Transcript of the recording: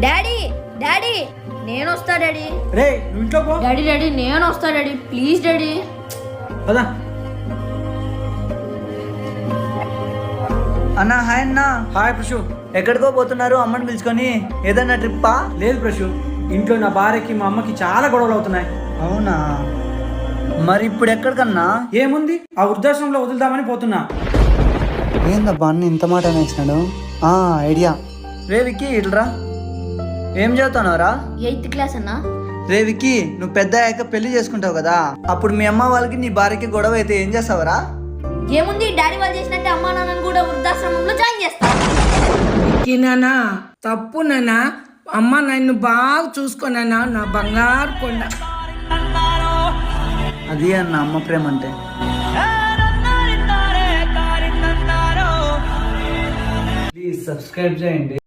Daddy daddy నేను వస్తా daddy. రే నువ్వు ఇంట్లో పో. డాడీ డాడీ నేను వస్తా డాడీ, ప్లీజ్ డాడీ. పదా. అన్నా హాయ్ అన్నా. హాయ్ ప్రశు. ఎక్కడికో పోతున్నారు అమ్మని పిలుచుకొని? ఏదన్నా ట్రిప్పా? లేదు ప్రశు, ఇంట్లో నా భార్యకి మా అమ్మకి చాలా గొడవలు అవుతున్నాయి. అవునా, మరి ఇప్పుడు ఎక్కడికన్నా? ఏముంది, ఆ వృద్ధాశ్రమంలో వదులుదామని పోతున్నా. ఏందబ్బా అన్న ఇంత మాట అనేసినాడు? ఐడియా. రే విక్కీ ఇట్లరా. ఏం చదువుతున్నావురా? 8th క్లాస్ అన్నా. రే విక్కీ, నువ్వు పెద్ద అయ్యాక పెళ్లి చేసుకుంటావు కదా, అప్పుడు మీ అమ్మ వాళ్ళకి నీ భార్యకి గొడవ అయితే ఏం చేస్తావరా? ఏముంది, డాడీ వాళ్ళు చేసినట్టే అమ్మా నాన్నని కూడా వృద్ధాశ్రమంలో జాయిన్ చేస్తా. నానా తప్పు నానా, అమ్మ నన్ను బాగా చూసుకోనన్నా, నా బంగారు కొండ. అది అన్న అమ్మ ప్రేమ అంటే. ప్లీజ్ సబ్స్క్రైబ్ చేయండి.